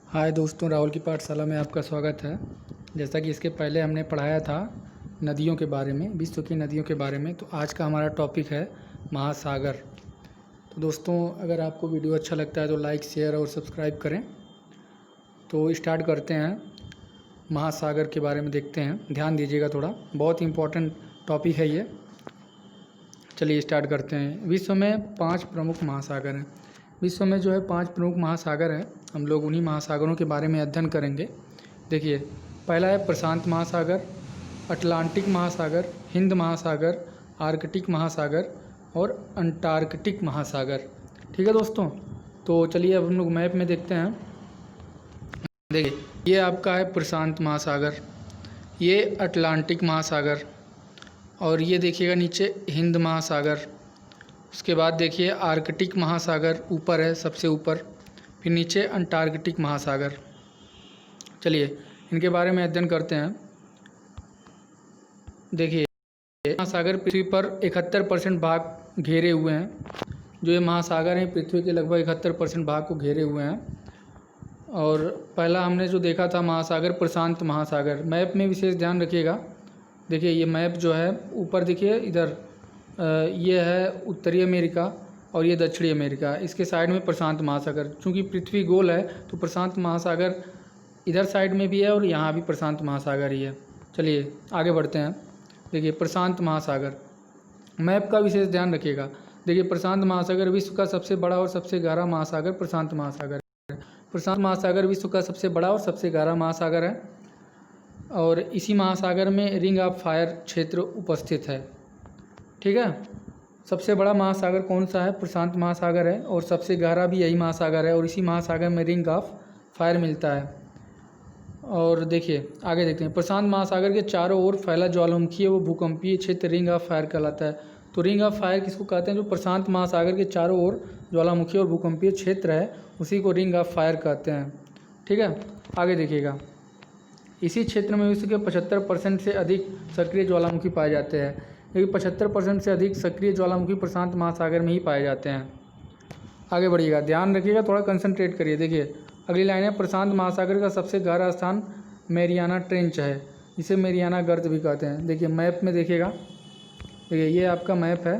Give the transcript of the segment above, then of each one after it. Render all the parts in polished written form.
हाय दोस्तों, राहुल की पाठशाला में आपका स्वागत है। जैसा कि इसके पहले हमने पढ़ाया था नदियों के बारे में, विश्व की नदियों के बारे में, तो आज का हमारा टॉपिक है महासागर। तो दोस्तों, अगर आपको वीडियो अच्छा लगता है तो लाइक, शेयर और सब्सक्राइब करें। तो स्टार्ट करते हैं, महासागर के बारे में देखते हैं। ध्यान दीजिएगा, थोड़ा बहुत इम्पोर्टेंट टॉपिक है ये। चलिए स्टार्ट करते हैं। विश्व में 5 प्रमुख महासागर हैं। विश्व में जो है 5 प्रमुख महासागर हैं। हम लोग उन्हीं महासागरों के बारे में अध्ययन करेंगे। देखिए, पहला है प्रशांत महासागर, अटलांटिक महासागर, हिंद महासागर, आर्कटिक महासागर और अंटार्कटिक महासागर। ठीक है दोस्तों, तो चलिए अब हम लोग मैप में देखते हैं। देखिए, ये आपका है प्रशांत महासागर, ये अटलांटिक महासागर, और ये देखिएगा नीचे हिंद महासागर। उसके बाद देखिए आर्कटिक महासागर ऊपर है, सबसे ऊपर, फिर नीचे अंटार्कटिक महासागर। चलिए इनके बारे में अध्ययन करते हैं। देखिए, महासागर पृथ्वी पर 71% भाग घेरे हुए हैं। जो ये महासागर हैं पृथ्वी के लगभग 71% भाग को घेरे हुए हैं। और पहला हमने जो देखा था महासागर प्रशांत महासागर। मैप में विशेष ध्यान रखिएगा। देखिए, ये मैप जो है ऊपर देखिए, इधर ये है उत्तरी अमेरिका और ये दक्षिणी अमेरिका। इसके साइड में प्रशांत महासागर। चूँकि पृथ्वी गोल है तो प्रशांत महासागर इधर साइड में भी है और यहाँ भी प्रशांत महासागर ही है। चलिए आगे बढ़ते हैं। देखिए प्रशांत महासागर, मैप का विशेष ध्यान रखिएगा। देखिए, प्रशांत महासागर विश्व का सबसे बड़ा और सबसे गहरा महासागर प्रशांत महासागर है। प्रशांत महासागर विश्व का सबसे बड़ा और सबसे गहरा महासागर है, और इसी महासागर में रिंग ऑफ फायर क्षेत्र उपस्थित है। ठीक है, सबसे बड़ा महासागर कौन सा है? प्रशांत महासागर है, और सबसे गहरा भी यही महासागर है, और इसी महासागर में रिंग ऑफ फायर मिलता है। और देखिए आगे देखते हैं। प्रशांत महासागर के चारों ओर फैला ज्वालामुखी है, वो भूकंपीय क्षेत्र रिंग ऑफ फायर कहलाता है। तो रिंग ऑफ फायर किसको कहते हैं? जो प्रशांत महासागर के चारों ओर ज्वालामुखी और भूकंपीय क्षेत्र है, उसी को रिंग ऑफ फायर कहते हैं। ठीक है, आगे देखिएगा। इसी क्षेत्र में विश्व के 75% से अधिक सक्रिय ज्वालामुखी पाए जाते हैं। लेकिन 75% से अधिक सक्रिय ज्वालामुखी प्रशांत महासागर में ही पाए जाते हैं। आगे बढ़िएगा, ध्यान रखिएगा, थोड़ा कंसंट्रेट करिए। देखिए अगली लाइन है, प्रशांत महासागर का सबसे गहरा स्थान मैरियाना ट्रेंच है, इसे मैरियाना गर्त भी कहते हैं। देखिए मैप में देखिएगा, देखिए ये आपका मैप है,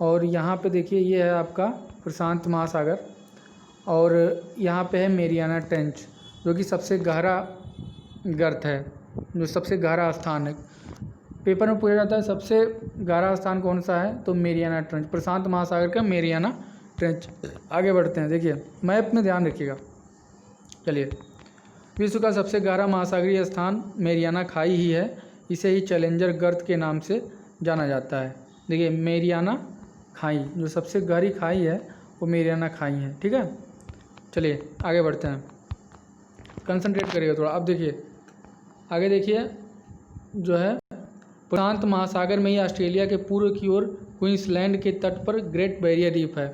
और यहाँ पे देखिए ये है आपका प्रशांत महासागर, और यहाँ पे है मैरियाना ट्रेंच, जो कि सबसे गहरा गर्त है, जो सबसे गहरा स्थान है। पेपर में पूछा जाता है सबसे गहरा स्थान कौन सा है, तो मैरियाना ट्रेंच, प्रशांत महासागर का मैरियाना ट्रेंच। आगे बढ़ते हैं। देखिए मैप में ध्यान रखिएगा। चलिए, विश्व का सबसे गहरा महासागरीय स्थान मैरियाना खाई ही है, इसे ही चैलेंजर गर्त के नाम से जाना जाता है। देखिए मैरियाना खाई, जो सबसे गहरी खाई है वो मैरियाना खाई है। ठीक है, चलिए आगे बढ़ते हैं, कंसंट्रेट करिएगा थोड़ा। अब देखिए आगे, देखिए जो है प्रशांत महासागर में ही ऑस्ट्रेलिया के पूर्व की ओर क्वींसलैंड के तट पर ग्रेट बैरियर रीफ है।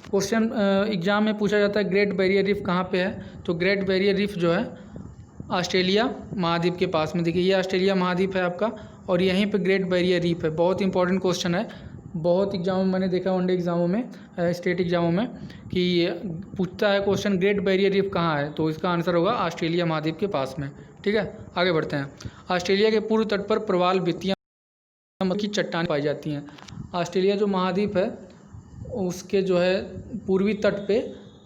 क्वेश्चन एग्जाम में पूछा जाता है ग्रेट बैरियर रीफ कहाँ पे है, तो ग्रेट बैरियर रीफ जो है ऑस्ट्रेलिया महाद्वीप के पास में। देखिए ये ऑस्ट्रेलिया महाद्वीप है आपका, और यहीं पे ग्रेट बैरियर रीफ है। बहुत इंपॉर्टेंट क्वेश्चन है, बहुत एग्जामों में मैंने देखा, वनडे एग्जामों में, स्टेट एग्जामों में, कि पूछता है क्वेश्चन ग्रेट बैरियर रीफ कहाँ है, तो इसका आंसर होगा ऑस्ट्रेलिया महाद्वीप के पास में। ठीक है, आगे बढ़ते हैं। ऑस्ट्रेलिया के पूर्व तट पर प्रवाल भित्तियाँ की चट्टानें पाई जाती हैं। ऑस्ट्रेलिया जो महाद्वीप है उसके जो है पूर्वी तट पे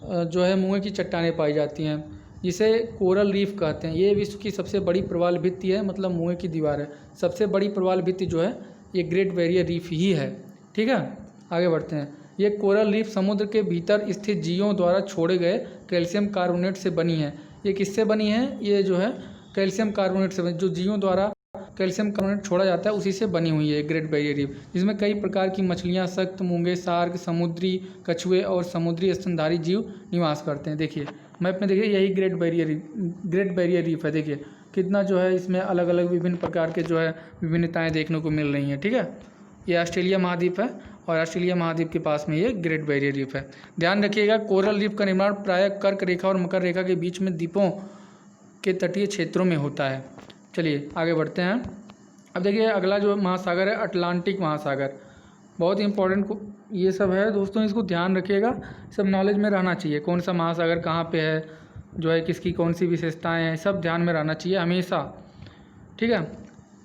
जो है मुँह की चट्टानें पाई जाती हैं, जिसे कोरल रीफ कहते हैं। ये विश्व की सबसे बड़ी प्रवाल भित्ति है, मतलब मुँह की दीवार है। सबसे बड़ी प्रवाल भित्ति जो है ये ग्रेट बैरियर रीफ ही है। ठीक है, आगे बढ़ते हैं। ये कोरल रीफ समुद्र के भीतर स्थित जीवों द्वारा छोड़े गए कैल्शियम कार्बोनेट से बनी है। ये किससे बनी है? ये जो है कैल्शियम कार्बोनेट से बनी, जो जीवों द्वारा कैल्शियम कार्बोनेट छोड़ा जाता है उसी से बनी हुई है ग्रेट बैरियर रीफ, जिसमें कई प्रकार की मछलियां, सख्त मूंगे, शार्क, समुद्री कछुए और समुद्री स्तनधारी जीव निवास करते हैं। देखिए मैप में देखिए, यही ग्रेट बैरियर रीफ है। देखिए कितना जो है इसमें अलग अलग विभिन्न प्रकार के जो है विभिन्नताएं देखने को मिल रही हैं। ठीक है, ये ऑस्ट्रेलिया महाद्वीप है, और ऑस्ट्रेलिया महाद्वीप के पास में ये ग्रेट बैरियर रीफ है। ध्यान रखिएगा, कोरल रीफ का निर्माण प्रायः कर्क रेखा और मकर रेखा के बीच में द्वीपों के तटीय क्षेत्रों में होता है। चलिए आगे बढ़ते हैं। अब देखिए अगला जो महासागर है अटलांटिक महासागर, बहुत इंपॉर्टेंट ये सब है दोस्तों, इसको ध्यान रखिएगा, सब नॉलेज में रहना चाहिए। कौन सा महासागर कहाँ पे है, जो है किसकी कौन सी विशेषताएं हैं, सब ध्यान में रहना चाहिए हमेशा। ठीक है,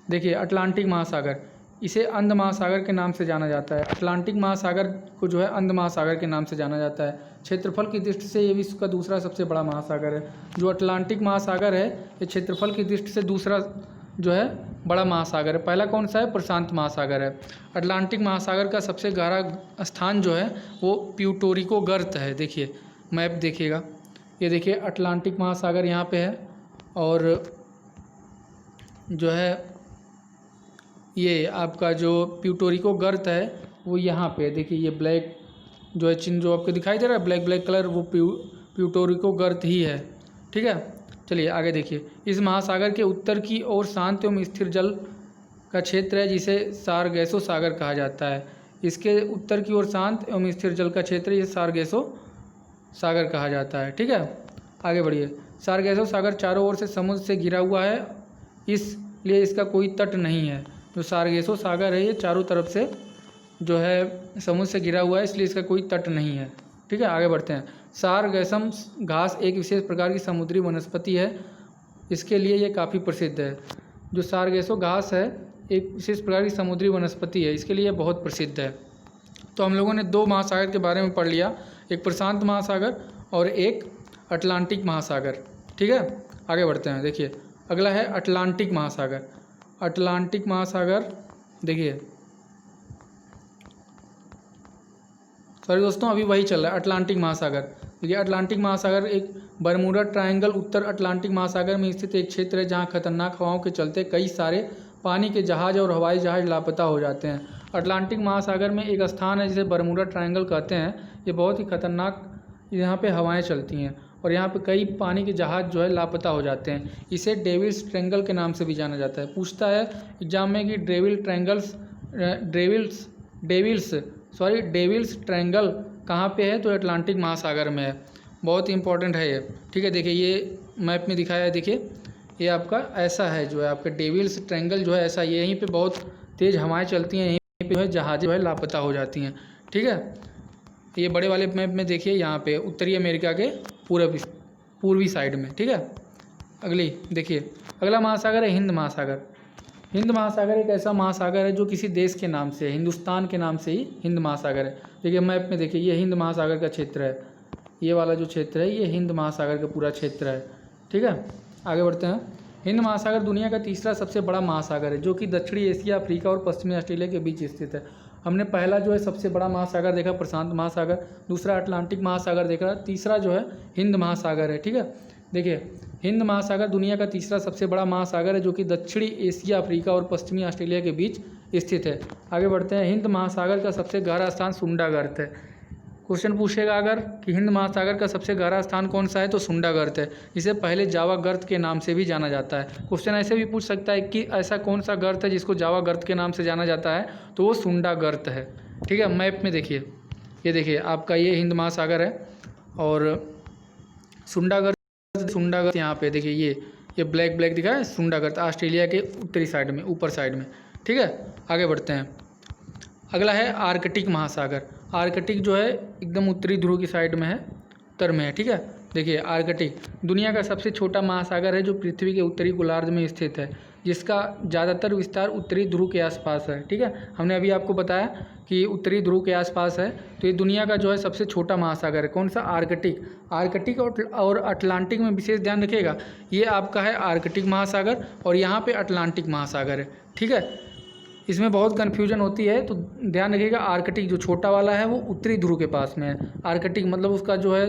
देखिए अटलांटिक महासागर, इसे अंध महासागर के नाम से जाना जाता है। अटलांटिक महासागर को जो है अंध महासागर के नाम से जाना जाता है। क्षेत्रफल की दृष्टि से ये विश्व का दूसरा सबसे बड़ा महासागर है। जो अटलांटिक महासागर है ये क्षेत्रफल की दृष्टि से दूसरा जो है बड़ा महासागर है। पहला कौन सा है? प्रशांत महासागर है। अटलांटिक महासागर का सबसे गहरा स्थान जो है वो प्यूर्टो गर्त है। देखिए मैप देखिएगा, ये देखिए अटलांटिक महासागर यहाँ पे है और जो है ये आपका जो प्यूर्टो गर्त है वो यहाँ पे देखिए, ये ब्लैक जो है चिन्ह जो आपको दिखाई दे रहा है ब्लैक ब्लैक कलर, वो प्यूर्टो गर्त ही है। ठीक है, चलिए आगे देखिए। इस महासागर के उत्तर की ओर शांत एवं स्थिर जल का क्षेत्र है जिसे सारगैसो सागर कहा जाता है। इसके उत्तर की ओर शांत एवं स्थिर जल का क्षेत्र ये सारगैसो सागर कहा जाता है। ठीक है, आगे बढ़िए। सारगैसो सागर चारों ओर से समुद्र से घिरा हुआ है, इसलिए इसका कोई तट नहीं है। जो सारगैसो सागर है ये चारों तरफ से जो है समुद्र से घिरा हुआ है, इसलिए इसका कोई तट नहीं है। ठीक है, आगे बढ़ते हैं। सारगैसम घास एक विशेष प्रकार की समुद्री वनस्पति है, इसके लिए ये काफ़ी प्रसिद्ध है। जो सारगैसो घास है एक विशेष प्रकार की समुद्री वनस्पति है, इसके लिए बहुत प्रसिद्ध है। तो हम लोगों ने दो महासागर के बारे में पढ़ लिया, एक प्रशांत महासागर और एक अटलांटिक महासागर। ठीक है, आगे बढ़ते हैं। देखिए अगला है अटलांटिक महासागर। अटलांटिक महासागर देखिए, सॉरी दोस्तों अभी वही चल रहा है अटलांटिक महासागर। देखिए अटलांटिक महासागर एक बरमूडा ट्रायंगल उत्तर अटलांटिक महासागर में स्थित एक क्षेत्र है जहां खतरनाक हवाओं के चलते कई सारे पानी के जहाज और हवाई जहाज लापता हो जाते हैं। अटलांटिक महासागर में एक स्थान है जिसे बरमूडा ट्रायंगल कहते हैं। ये बहुत ही खतरनाक यहाँ पे हवाएं चलती हैं और यहाँ पे कई पानी के जहाज जो है लापता हो जाते हैं। इसे डेविल्स ट्रायंगल के नाम से भी जाना जाता है। पूछता है एग्जाम में कि डेविल्स ट्रायंगल कहाँ पे है? तो अटलांटिक महासागर में है। बहुत इंपॉर्टेंट है ये। ठीक है, देखिए ये मैप में दिखाया है, देखिए ये आपका ऐसा है जो है आपका डेविल्स ट्रायंगल जो है ऐसा, यहीं पे बहुत तेज़ हवाएं चलती हैं, यहीं पे जो है जहाज़ें जो है लापता हो जाती हैं। ठीक है, ये बड़े वाले मैप में देखिए यहाँ पे उत्तरी अमेरिका के पूर्वी साइड में। ठीक है, अगली देखिए अगला महासागर है हिंद महासागर। हिंद महासागर एक ऐसा महासागर है जो किसी देश के नाम से, हिंदुस्तान के नाम से ही हिंद महासागर है। देखिए मैप में देखिए ये हिंद महासागर का क्षेत्र है, ये वाला जो क्षेत्र है ये हिंद महासागर का पूरा क्षेत्र है। ठीक है, आगे बढ़ते हैं। हिंद महासागर दुनिया का तीसरा सबसे बड़ा महासागर है जो कि दक्षिणी एशिया, अफ्रीका और पश्चिमी ऑस्ट्रेलिया के बीच स्थित है। हमने पहला जो है सबसे बड़ा महासागर देखा प्रशांत महासागर, दूसरा अटलांटिक महासागर देखा, तीसरा जो है हिंद महासागर है। ठीक है, देखिए हिंद महासागर दुनिया का तीसरा सबसे बड़ा महासागर है जो कि दक्षिणी एशिया, अफ्रीका और पश्चिमी ऑस्ट्रेलिया के बीच स्थित है। आगे बढ़ते हैं। हिंद महासागर का सबसे गहरा स्थान सुंडा गर्त है। क्वेश्चन पूछेगा अगर कि हिंद महासागर का सबसे गहरा स्थान कौन सा है, तो सुंडा गर्त है। इसे पहले जावा गर्त के नाम से भी जाना जाता है। क्वेश्चन ऐसे भी पूछ सकता है कि ऐसा कौन सा गर्त है जिसको जावा गर्त के नाम से जाना जाता है, तो वो सुंडा गर्त है। ठीक है, मैप में देखिए, ये देखिए आपका ये हिंद महासागर है और सुंडा गर्त यहाँ पे देखिए ये ब्लैक ब्लैक दिखा है, सुंडा गर्त ऑस्ट्रेलिया के उत्तरी साइड में, ऊपर साइड में। ठीक है, आगे बढ़ते हैं। अगला है आर्कटिक महासागर। आर्कटिक जो है एकदम उत्तरी ध्रुव की साइड में है, उत्तर में है। ठीक है, देखिए आर्कटिक दुनिया का सबसे छोटा महासागर है जो पृथ्वी के उत्तरी गोलार्ध में स्थित है, जिसका ज़्यादातर विस्तार उत्तरी ध्रुव के आसपास है। ठीक है, हमने अभी आपको बताया कि उत्तरी ध्रुव के आसपास है, तो ये दुनिया का जो है सबसे छोटा महासागर है। कौन सा? आर्कटिक। आर्कटिक और अटलांटिक में विशेष ध्यान रखिएगा, ये आपका है आर्कटिक महासागर और यहाँ पे अटलांटिक महासागर है। ठीक है, इसमें बहुत कन्फ्यूजन होती है, तो ध्यान रखिएगा आर्कटिक जो छोटा वाला है वो उत्तरी ध्रुव के पास में है। आर्कटिक मतलब उसका जो है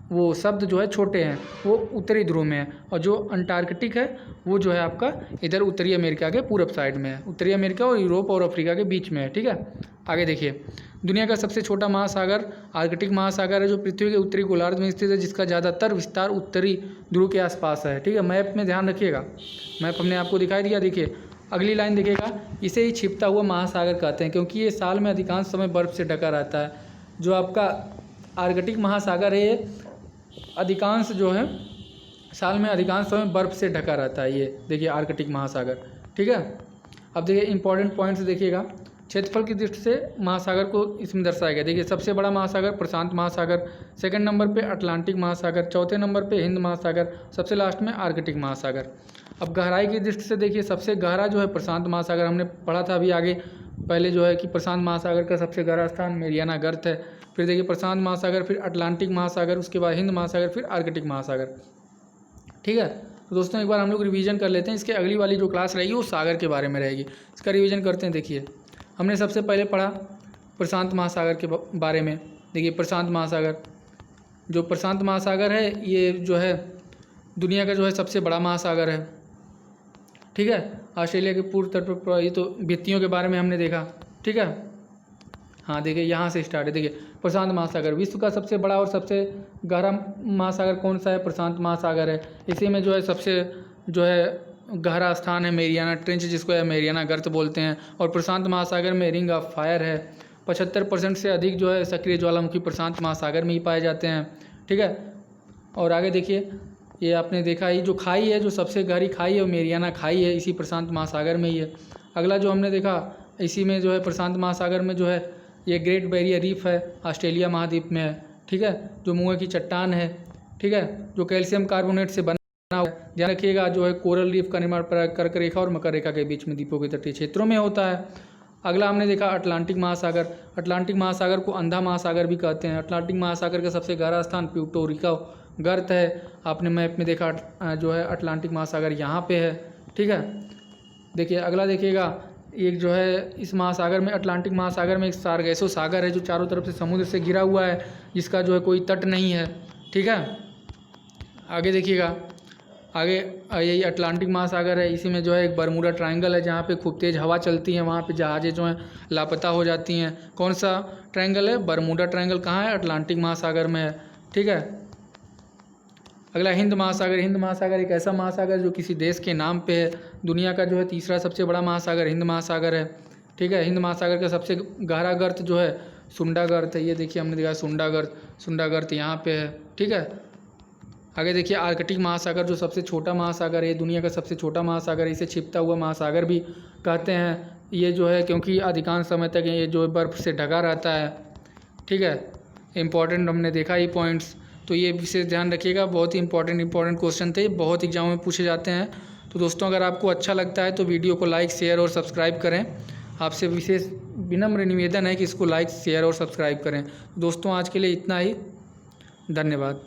वो शब्द जो है छोटे हैं, वो उत्तरी ध्रुव में है, और जो अंटार्कटिक है वो जो है आपका इधर उत्तरी अमेरिका के पूरब साइड में है, उत्तरी अमेरिका और यूरोप और अफ्रीका के बीच में है। ठीक है, आगे देखिए। दुनिया का सबसे छोटा महासागर आर्कटिक महासागर है जो पृथ्वी के उत्तरी गोलार्ध में स्थित है, जिसका ज़्यादातर विस्तार उत्तरी ध्रुव के आसपास है। ठीक है, मैप में ध्यान रखिएगा, मैप हमने आपको दिखाई दिया। देखिए अगली लाइन देखिएगा, इसे ही छिपता हुआ महासागर कहते हैं क्योंकि ये साल में अधिकांश समय बर्फ़ से ढका रहता है। जो आपका आर्कटिक महासागर है ये अधिकांश जो है साल में अधिकांश समय बर्फ़ से ढका रहता है। ये देखिए आर्कटिक महासागर। ठीक है, अब देखिए इंपॉर्टेंट पॉइंट्स देखिएगा। क्षेत्रफल की दृष्टि से महासागर को इसमें दर्शाया गया। देखिए सबसे बड़ा महासागर प्रशांत महासागर, सेकंड नंबर पे अटलांटिक महासागर, चौथे नंबर पे हिंद महासागर, सबसे लास्ट में आर्कटिक महासागर। अब गहराई की दृष्टि से देखिए सबसे गहरा जो है प्रशांत महासागर, हमने पढ़ा था अभी आगे पहले जो है कि प्रशांत महासागर का सबसे गहरा स्थान मेरियाना गर्त है। फिर देखिए प्रशांत महासागर, फिर अटलांटिक महासागर, उसके बाद हिंद महासागर, फिर आर्कटिक महासागर। ठीक है, तो दोस्तों एक बार हम लोग रिवीजन कर लेते हैं। इसके अगली वाली जो क्लास रहेगी वो सागर के बारे में रहेगी। इसका रिवीजन करते हैं। देखिए हमने सबसे पहले पढ़ा प्रशांत महासागर के बारे में। देखिए प्रशांत महासागर, जो प्रशांत महासागर है ये जो है दुनिया का जो है सबसे बड़ा महासागर है। ठीक है, ऑस्ट्रेलिया के पूर्व तट पर, ये तो भित्तियों के बारे में हमने देखा। ठीक है, हाँ देखिए यहाँ से स्टार्ट है। देखिए प्रशांत महासागर विश्व का सबसे बड़ा और सबसे गहरा महासागर कौन सा है? प्रशांत महासागर है। इसी में जो है सबसे जो है गहरा स्थान है मेरियाना ट्रेंच, जिसको है मेरियाना गर्त बोलते हैं। और प्रशांत महासागर में रिंग ऑफ फायर है। 75% से अधिक जो है सक्रिय ज्वालामुखी प्रशांत महासागर में ही पाए जाते हैं। ठीक है, और आगे देखिए ये आपने देखा ही जो खाई है, जो सबसे गहरी खाई है वो मेरियाना खाई है, इसी प्रशांत महासागर में ही है। अगला जो हमने देखा इसी में जो है प्रशांत महासागर में जो है ये ग्रेट बैरियर रीफ है, ऑस्ट्रेलिया महाद्वीप में है। ठीक है, जो मुँह की चट्टान है। ठीक है, जो कैल्शियम कार्बोनेट से बना हुआ है। ध्यान रखिएगा जो है कोरल रीफ का निर्माण कर्क रेखा और मकर रेखा के बीच में द्वीपों के तटीय क्षेत्रों में होता है। अगला हमने देखा अटलांटिक महासागर। अटलांटिक महासागर को अंधा महासागर भी कहते हैं। अटलांटिक महासागर का सबसे गहरा स्थान प्यूर्टो रिको गर्त है। आपने मैप में देखा जो है अटलांटिक महासागर यहाँ पे है। ठीक है, देखिए अगला देखिएगा एक जो है इस महासागर में अटलांटिक महासागर में एक सारगैसो सागर है जो चारों तरफ से समुद्र से घिरा हुआ है, जिसका जो है कोई तट नहीं है। ठीक है, आगे देखिएगा आगे यही अटलांटिक महासागर है। इसी में जो है एक बरमूडा ट्रायंगल है जहाँ पे खूब तेज़ हवा चलती है, वहाँ पे जहाज़ें जो हैं लापता हो जाती हैं। कौन सा ट्रायंगल है? Bermuda triangle. कहाँ है? अटलांटिक महासागर में है। ठीक है, अगला हिंद महासागर। हिंद महासागर एक ऐसा महासागर जो किसी देश के नाम पे है। दुनिया का जो है तीसरा सबसे बड़ा महासागर हिंद महासागर है। ठीक है, हिंद महासागर का सबसे गहरा गर्त जो है सुंडा गर्त है। ये देखिए हमने देखा सुंडा गर्त यहाँ पे है। ठीक है, आगे देखिए आर्कटिक महासागर जो सबसे छोटा महासागर है, दुनिया का सबसे छोटा महासागर है। इसे छिपता हुआ महासागर भी कहते हैं। ये जो है क्योंकि अधिकांश समय तक ये जो बर्फ़ से ढका रहता है। ठीक है, इम्पॉर्टेंट हमने देखा ही पॉइंट्स, तो ये विशेष ध्यान रखिएगा। बहुत ही इंपॉर्टेंट क्वेश्चन थे, बहुत एग्जाम में पूछे जाते हैं। तो दोस्तों अगर आपको अच्छा लगता है तो वीडियो को लाइक शेयर और सब्सक्राइब करें। आपसे विशेष विनम्र निवेदन है कि इसको लाइक शेयर और सब्सक्राइब करें। दोस्तों आज के लिए इतना ही, धन्यवाद।